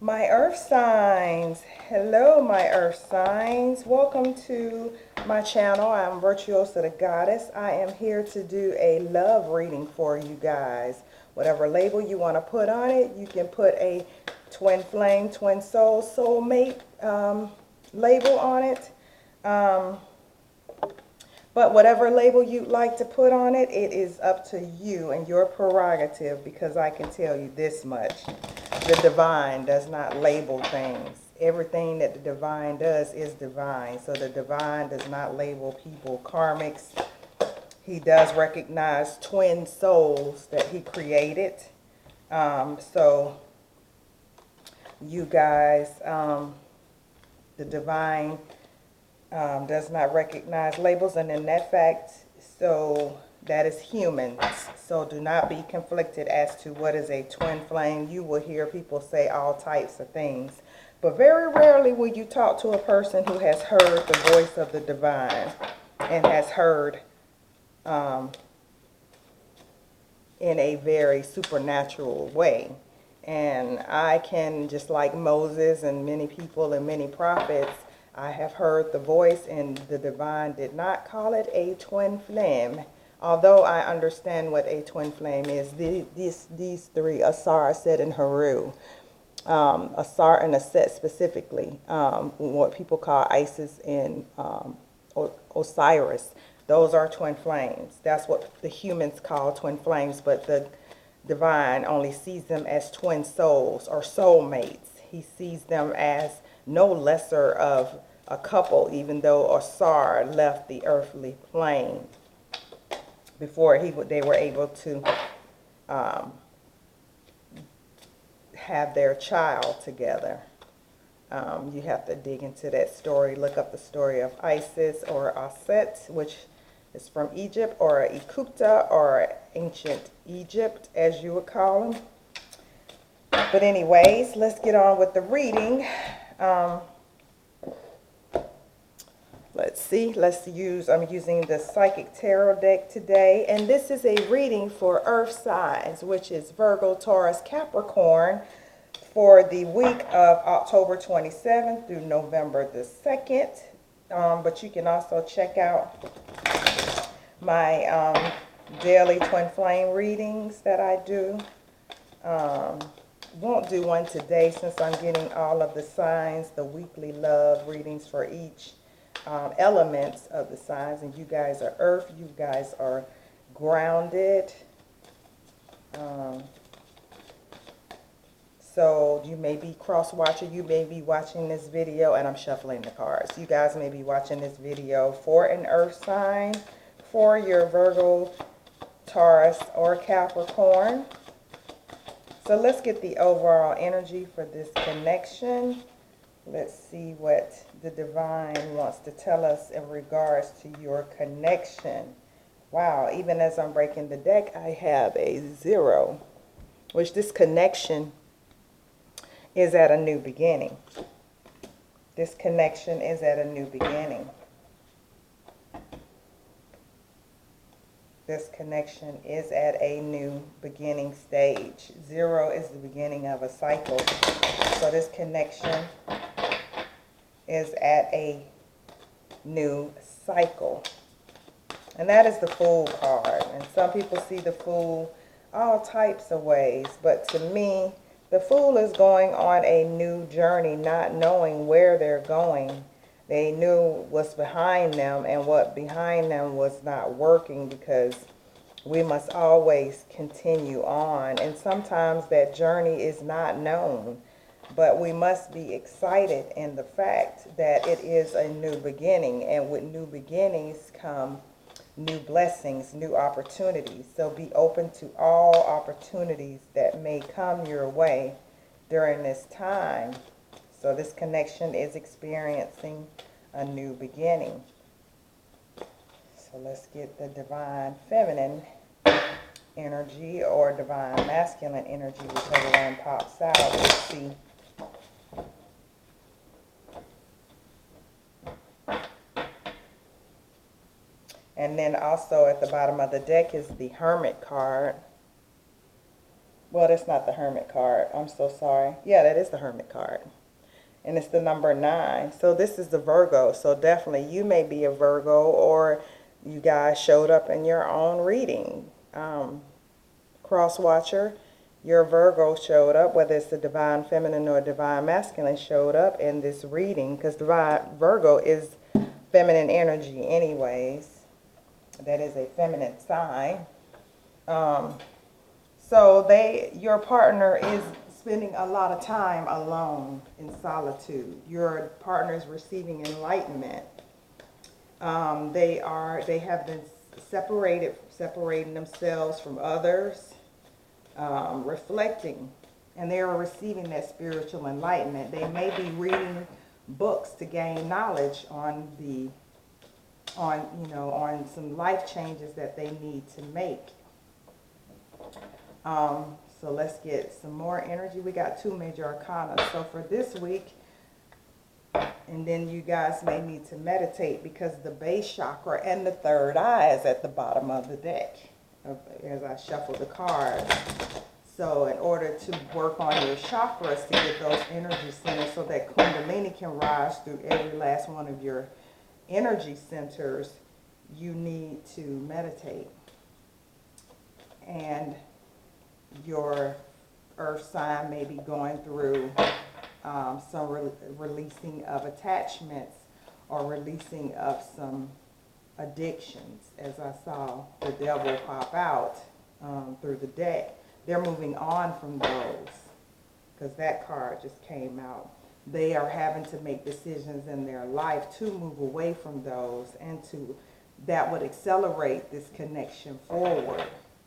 My earth signs. Hello, my earth signs. Welcome to my channel. I'm Virtuosa the Goddess. I am here to do a love reading for you guys. Whatever label you want to put on it, you can put a twin flame, twin soul, soulmate label on it. But whatever label you'd like to put on it, it is up to you and your prerogative, because I can tell you this much. The divine does not label things. Everything that the divine does is divine. So the divine does not label people karmics. He does recognize twin souls that he created. So you guys, the divine does not recognize labels, and in that fact, so that is humans. So do not be conflicted as to what is a twin flame. You will hear people say all types of things, but very rarely will you talk to a person who has heard the voice of the divine and has heard in a very supernatural way. And I can, just like Moses and many people and many prophets, I have heard the voice, and the divine did not call it a twin flame. Although I understand what a twin flame is. These three, Asar, Set, and Haru. Asar and Aset specifically, what people call Isis and Osiris. Those are twin flames. That's what the humans call twin flames, but the divine only sees them as twin souls or soulmates. He sees them as no lesser of a couple, even though Asar left the earthly plane before they were able to have their child together. You have to dig into that story. Look up the story of Isis or Aset, which is from Egypt, or Ecupta, or ancient Egypt, as you would call them. But anyways, let's get on with the reading. Let's see, I'm using the Psychic Tarot deck today, and this is a reading for earth signs, which is Virgo, Taurus, Capricorn, for the week of October 27th through November the 2nd. But you can also check out my daily twin flame readings that I do. Won't do one today since I'm getting all of the signs, the weekly love readings for each elements of the signs. And you guys are earth, you guys are grounded. So you may be cross-watching, you may be watching this video, and I'm shuffling the cards. You guys may be watching this video for an earth sign, for your Virgo, Taurus, or Capricorn. So let's get the overall energy for this connection. Let's see what the divine wants to tell us in regards to your connection. Wow, even as I'm breaking the deck, I have a 0, which this connection is at a new beginning. This connection is at a new beginning. This connection is at a new beginning stage. 0 is the beginning of a cycle. So this connection is at a new cycle. And that is the Fool card. And some people see the Fool all types of ways. But to me, the Fool is going on a new journey, not knowing where they're going. They knew what's behind them, and what behind them was not working, because we must always continue on. And sometimes that journey is not known. But we must be excited in the fact that it is a new beginning. And with new beginnings come new blessings, new opportunities. So be open to all opportunities that may come your way during this time. So this connection is experiencing a new beginning. So let's get the divine feminine energy or divine masculine energy, whichever one pops out. Let's see. And then also at the bottom of the deck is the Hermit card. Well, that's not the Hermit card. I'm so sorry. Yeah, that is the Hermit card. And it's the number 9. So this is the Virgo. So definitely you may be a Virgo, or you guys showed up in your own reading. Cross watcher, your Virgo showed up, whether it's the divine feminine or divine masculine showed up in this reading, because divine Virgo is feminine energy anyways. That is a feminine sign. So your partner is spending a lot of time alone in solitude. Your partner is receiving enlightenment. They have been separating themselves from others, reflecting, and they are receiving that spiritual enlightenment. They may be reading books to gain knowledge on some life changes that they need to make. So let's get some more energy. We got 2 major arcana. So for this week, and then you guys may need to meditate, because the base chakra and the third eye is at the bottom of the deck as I shuffle the cards. So in order to work on your chakras to get those energy centers so that Kundalini can rise through every last one of your energy centers, you need to meditate. And your earth sign may be going through some releasing of attachments, or releasing of some addictions. As I saw the devil pop out through the deck, they're moving on from those, because that card just came out. They are having to make decisions in their life to move away from those, and that would accelerate this connection forward.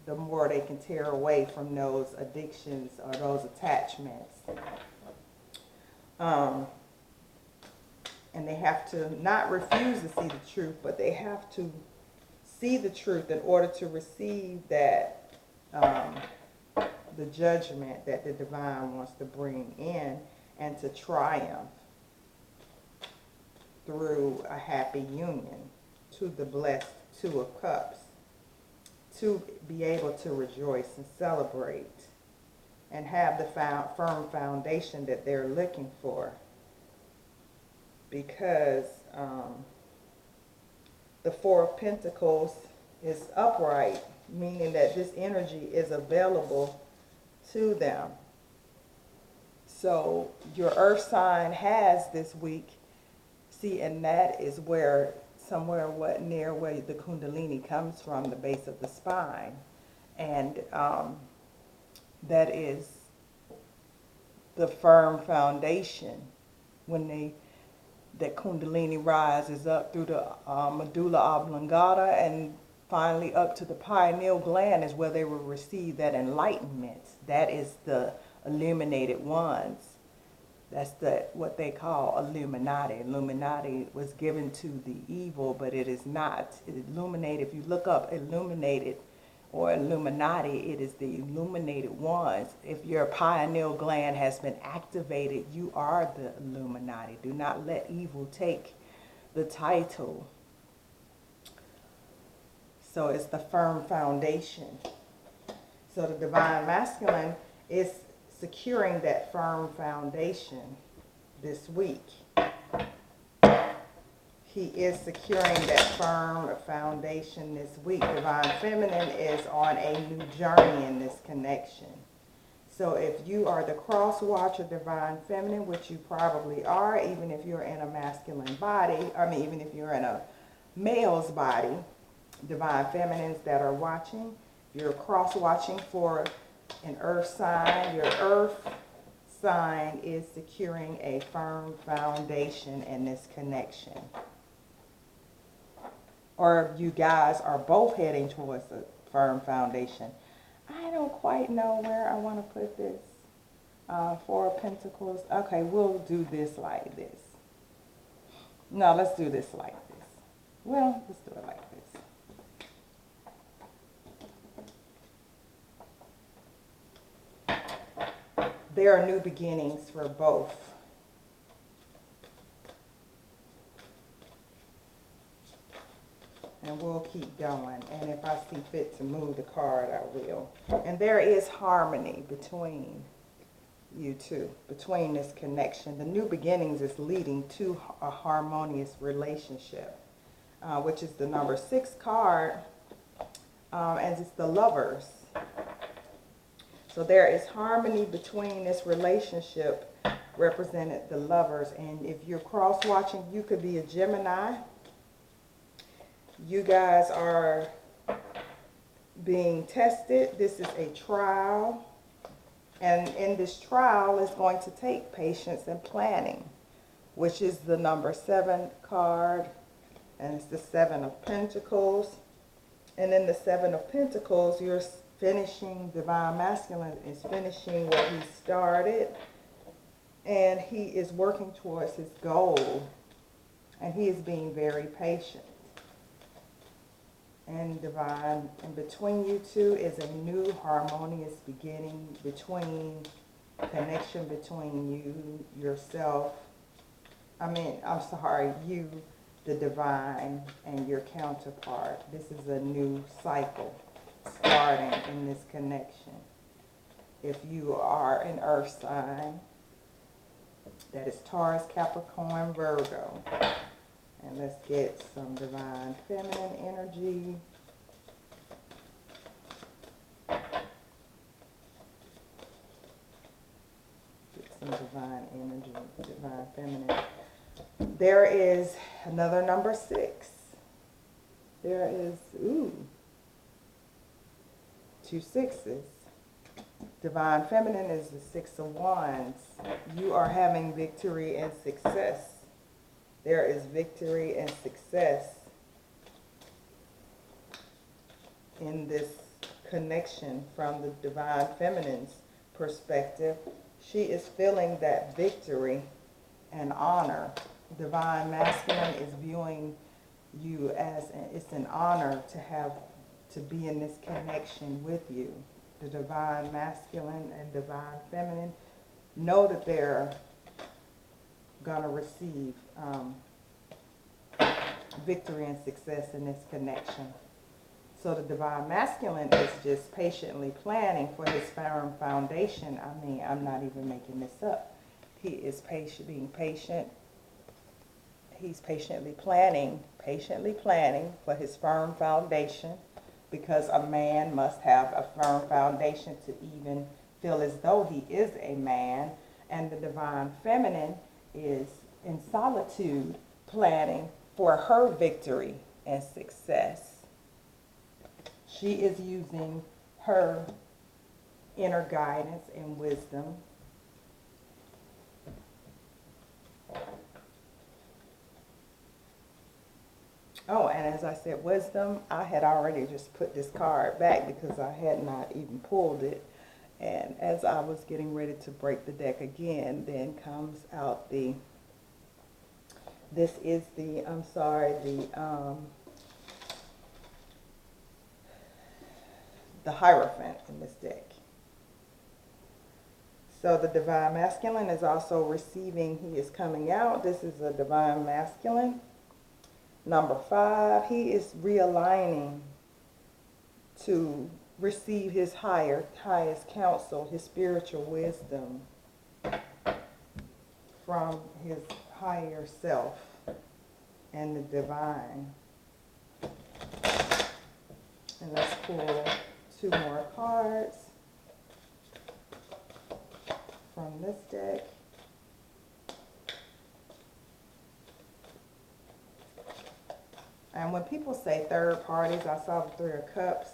The more they can tear away from those addictions or those attachments. And they have to not refuse to see the truth, but they have to see the truth in order to receive that, the judgment that the divine wants to bring in, and to triumph through a happy union, to the blessed 2 of Cups. To be able to rejoice and celebrate and have the firm foundation that they're looking for. Because the 4 of Pentacles is upright, meaning that this energy is available to them. So your earth sign has this week, see, and that is where somewhere near where the Kundalini comes from, the base of the spine. And that is the firm foundation. When that Kundalini rises up through the medulla oblongata, and finally up to the pineal gland, is where they will receive that enlightenment. That is the illuminated ones. That's what they call Illuminati. Illuminati was given to the evil, but it is not. Illuminated, if you look up illuminated or Illuminati, it is the illuminated ones. If your pineal gland has been activated, you are the Illuminati. Do not let evil take the title. So it's the firm foundation. So the divine masculine is securing that firm foundation this week. He is securing that firm foundation this week. Divine feminine is on a new journey in this connection. So if you are the cross watcher divine feminine, which you probably are, even if you're in a masculine body, even if you're in a male's body, divine feminines that are watching, you're cross watching for an earth sign. Your earth sign is securing a firm foundation in this connection. Or you guys are both heading towards a firm foundation. I don't quite know where I want to put this. 4 of Pentacles. Okay, we'll do this like this. No, let's do this like this. Well, let's do it like this. There are new beginnings for both. And we'll keep going. And if I see fit to move the card, I will. And there is harmony between you two, between this connection. The new beginnings is leading to a harmonious relationship, which is the number 6 card, and it's the Lovers. So there is harmony between this relationship, represented the Lovers. And if you're cross-watching, you could be a Gemini. You guys are being tested. This is a trial. And in this trial, it's going to take patience and planning, which is the number 7 card. And it's the 7 of Pentacles. And in the 7 of Pentacles, you're finishing, Divine Masculine is finishing what he started. And he is working towards his goal. And he is being very patient. And Divine, and between you two is a new harmonious beginning connection between you, yourself, you, the Divine, and your counterpart. This is a new cycle starting in this connection. If you are an earth sign, that is Taurus, Capricorn, Virgo. And let's get some Divine Feminine energy. Get some Divine energy, Divine Feminine. There is another number 6. There is, 2 6s. Divine Feminine is the 6 of Wands. You are having victory and success. There is victory and success in this connection from the Divine Feminine's perspective. She is feeling that victory and honor. Divine Masculine is viewing you as it's an honor to be in this connection with you. The Divine Masculine and Divine Feminine know that they're going to receive victory and success in this connection. So the Divine Masculine is just patiently planning for his firm foundation. I'm not even making this up. He is being patient. He's patiently planning for his firm foundation, because a man must have a firm foundation to even feel as though he is a man. And the Divine Feminine is in solitude planning for her victory and success. She is using her inner guidance and wisdom. Oh, and as I said, wisdom, I had already just put this card back because I had not even pulled it. And as I was getting ready to break the deck again, then comes out the Hierophant in this deck. So the Divine Masculine is also receiving, he is coming out. This is a Divine Masculine. Number 5, he is realigning to receive his highest counsel, his spiritual wisdom from his higher self and the divine. And let's pull 2 more cards from this deck. And when people say third parties, I saw the 3 of Cups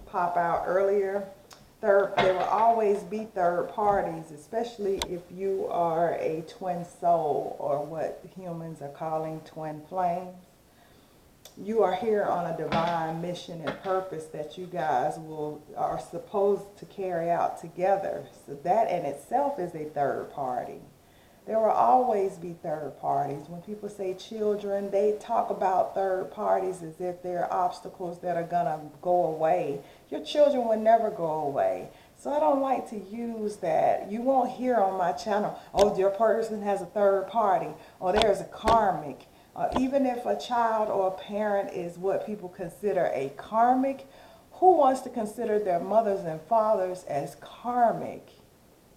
pop out earlier. There will always be third parties, especially if you are a twin soul, or what humans are calling twin flames. You are here on a divine mission and purpose that you guys are supposed to carry out together. So that in itself is a third party. There will always be third parties. When people say children, they talk about third parties as if they're obstacles that are going to go away. Your children will never go away. So I don't like to use that. You won't hear on my channel, oh, your person has a third party, or there's a karmic. Even if a child or a parent is what people consider a karmic, who wants to consider their mothers and fathers as karmic?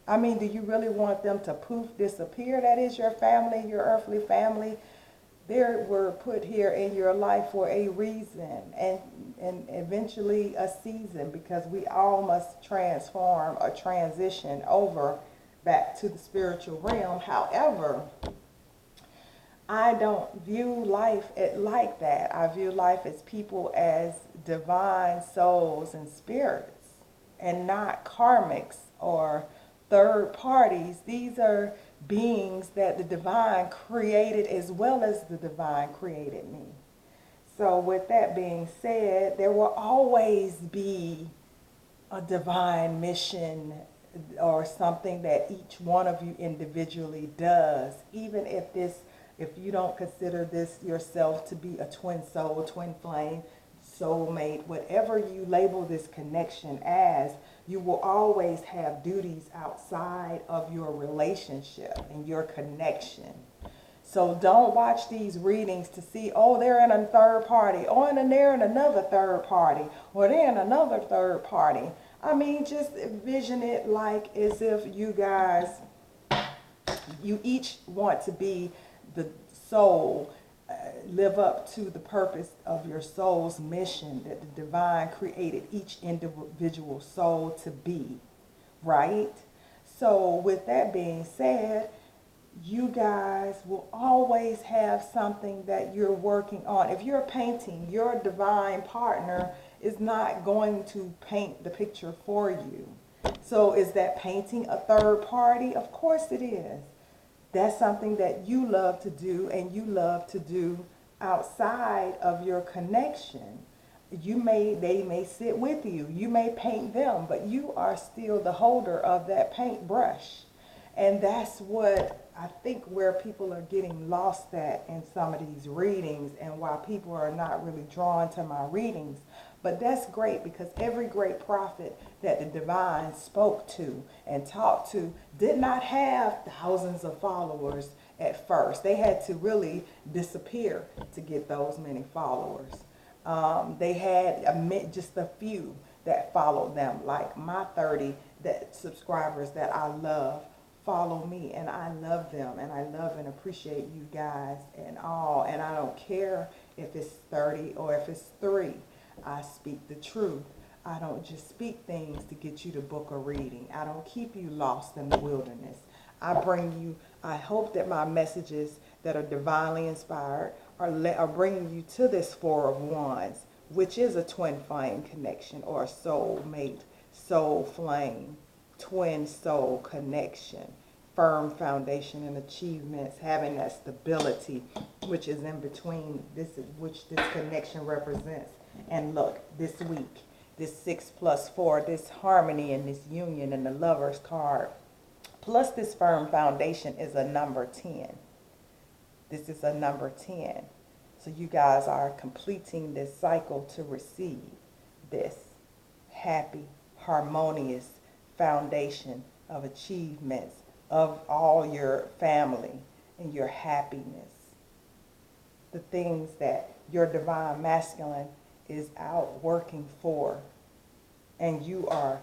I mean, do you really want them to poof, disappear? That is your family, your earthly family. They were put here in your life for a reason and eventually a season, because we all must transform or transition over back to the spiritual realm. However, I don't view life like that. I view life as people as divine souls and spirits, and not karmics or third parties. These are beings that the divine created, as well as the divine created me. So with that being said, there will always be a divine mission or something that each one of you individually does, even if you don't consider this yourself to be a twin soul, twin flame, soulmate, whatever you label this connection as, you will always have duties outside of your relationship and your connection. So don't watch these readings to see, oh, they're in a third party, or they're in another third party, or they're in another third party. I mean, just envision it like as if you guys, you each want to be the soul, live up to the purpose of your soul's mission that the divine created each individual soul to be, right? So with that being said, you guys will always have something that you're working on. If you're painting, your divine partner is not going to paint the picture for you. So is that painting a third party? Of course it is. That's something that you love to do, and you love to do outside of your connection. They may sit with you. You may paint them, but you are still the holder of that paintbrush. And that's what I think where people are getting lost at in some of these readings, and why people are not really drawn to my readings. But that's great, because every great prophet that the divine spoke to and talked to did not have thousands of followers at first. They had to really disappear to get those many followers. They had just a few that followed them, like my 30 subscribers that I love follow me, and I love them, and I love and appreciate you guys and all. And I don't care if it's 30 or if it's 3. I speak the truth. I don't just speak things to get you to book a reading. I don't keep you lost in the wilderness. I hope that my messages that are divinely inspired are bringing you to this Four of Wands, which is a twin flame connection, or a soul mate, soul flame, twin soul connection, firm foundation and achievements, having that stability, which is in between which this connection represents. And look, this week, this 6 + 4, this harmony and this union and the Lover's card, plus this firm foundation is a number 10. This is a number 10. So you guys are completing this cycle to receive this happy, harmonious foundation of achievements of all your family and your happiness. The things that your divine masculine is out working for, and you are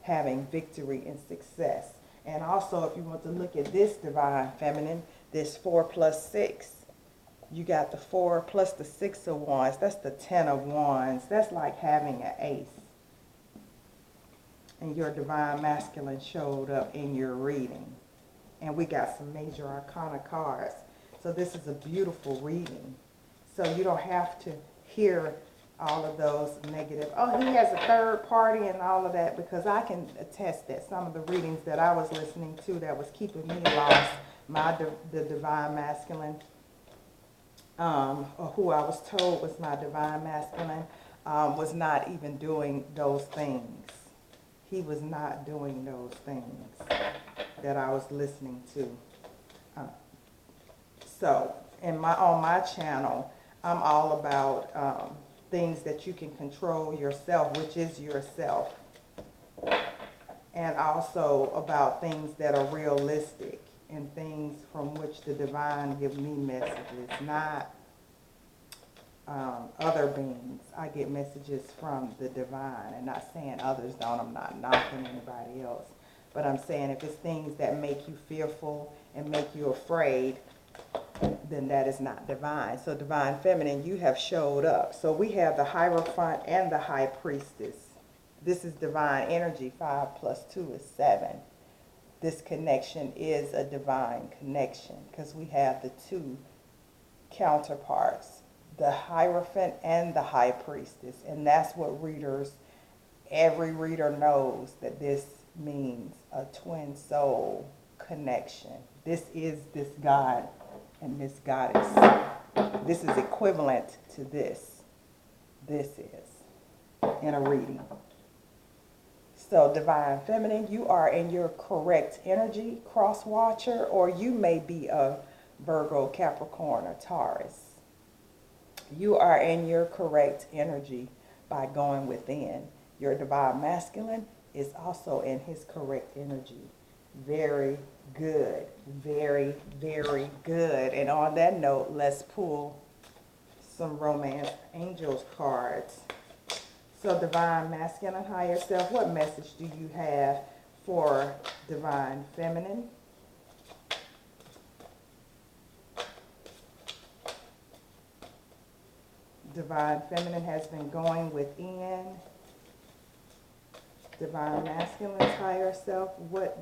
having victory and success. And also, if you want to look at this divine feminine, this 4 + 6, you got the 4 plus the 6 of Wands. That's the 10 of Wands. That's like having an ace. And your divine masculine showed up in your reading. And we got some major arcana cards. So this is a beautiful reading. So you don't have to hear all of those negative, oh, he has a third party and all of that, because I can attest that some of the readings that I was listening to that was keeping me lost, the divine masculine, or who I was told was my divine masculine, was not even doing those things. He was not doing those things that I was listening to. So on my channel, I'm all about things that you can control yourself, which is yourself. And also about things that are realistic and things from which the divine give me messages, not other beings. I get messages from the divine, and not saying others don't. I'm not knocking anybody else. But I'm saying if it's things that make you fearful and make you afraid, then that is not divine. So divine feminine, you have showed up. So we have the Hierophant and the High Priestess. This is divine energy. 5 plus 2 is 7. This connection is a divine connection because we have the two counterparts, the Hierophant and the High Priestess. And that's what readers, every reader knows that this means a twin soul connection. This is this God and this goddess. This is equivalent to this. This is in a reading. So divine feminine, you are in your correct energy, cross watcher, or you may be a Virgo, Capricorn, or Taurus. You are in your correct energy by going within. Your divine masculine is also in his correct energy. Very good. Very, very good. And on that note, let's pull some romance angels cards. So divine masculine, higher self, what message do you have for divine feminine? Divine feminine has been going within. Divine masculine's higher self, what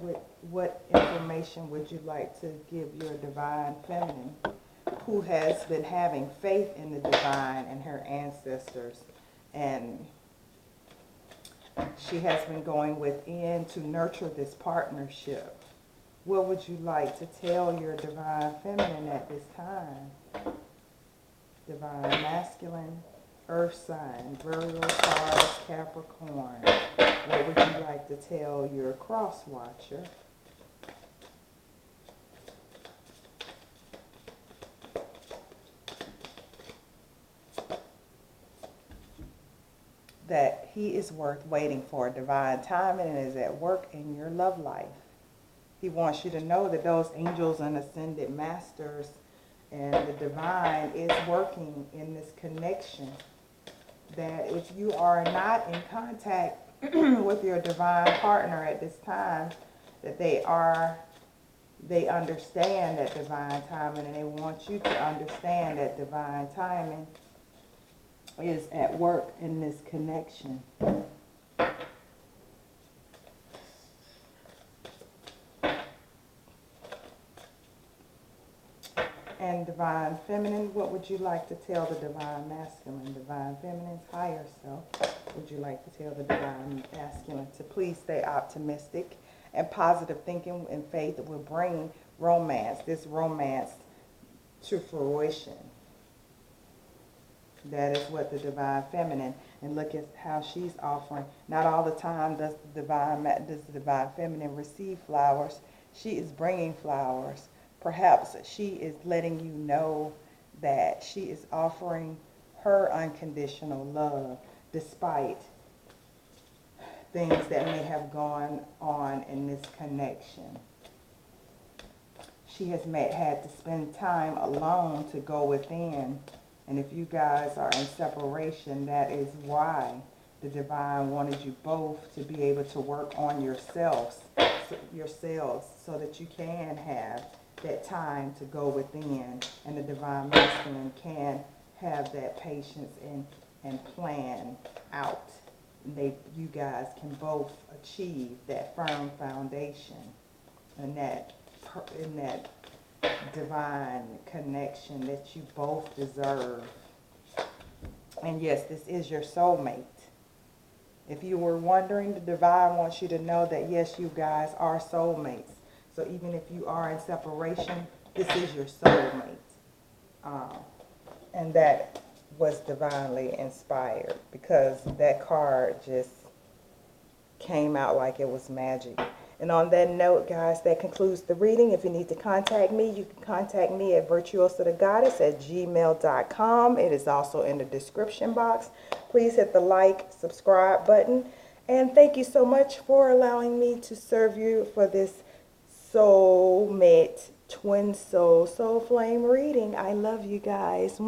information would you like to give your divine feminine who has been having faith in the divine and her ancestors, and she has been going within to nurture this partnership? What would you like to tell your divine feminine at this time? Divine masculine, earth sign, Virgo, Taurus, Capricorn. What would you like to tell your cross watcher? That he is worth waiting for. Divine timing and is at work in your love life. He wants you to know that those angels and ascended masters and the divine is working in this connection. That if you are not in contact with your divine partner at this time, that they understand that divine timing, and they want you to understand that divine timing is at work in this connection. And divine feminine, what would you like to tell the divine masculine? Divine feminine's higher self, would you like to tell the divine masculine to please stay optimistic and positive thinking and faith will bring romance, this romance to fruition? That is what the divine feminine, and look at how she's offering. Not all the time does the divine feminine receive flowers. She is bringing flowers. Perhaps she is letting you know that she is offering her unconditional love despite things that may have gone on in this connection. She has had to spend time alone to go within. And if you guys are in separation, that is why the divine wanted you both to be able to work on yourselves so that you can have that time to go within, and the divine masculine can have that patience and plan out. You guys can both achieve that firm foundation and that divine connection that you both deserve. And yes, this is your soulmate. If you were wondering, the divine wants you to know that yes, you guys are soulmates. So even if you are in separation, this is your soulmate. And that was divinely inspired because that card just came out like it was magic. And on that note, guys, that concludes the reading. If you need to contact me, you can contact me at virtuosathegoddess@gmail.com. It is also in the description box. Please hit the like, subscribe button. And thank you so much for allowing me to serve you for this soulmate, twin soul, soul flame reading. I love you guys.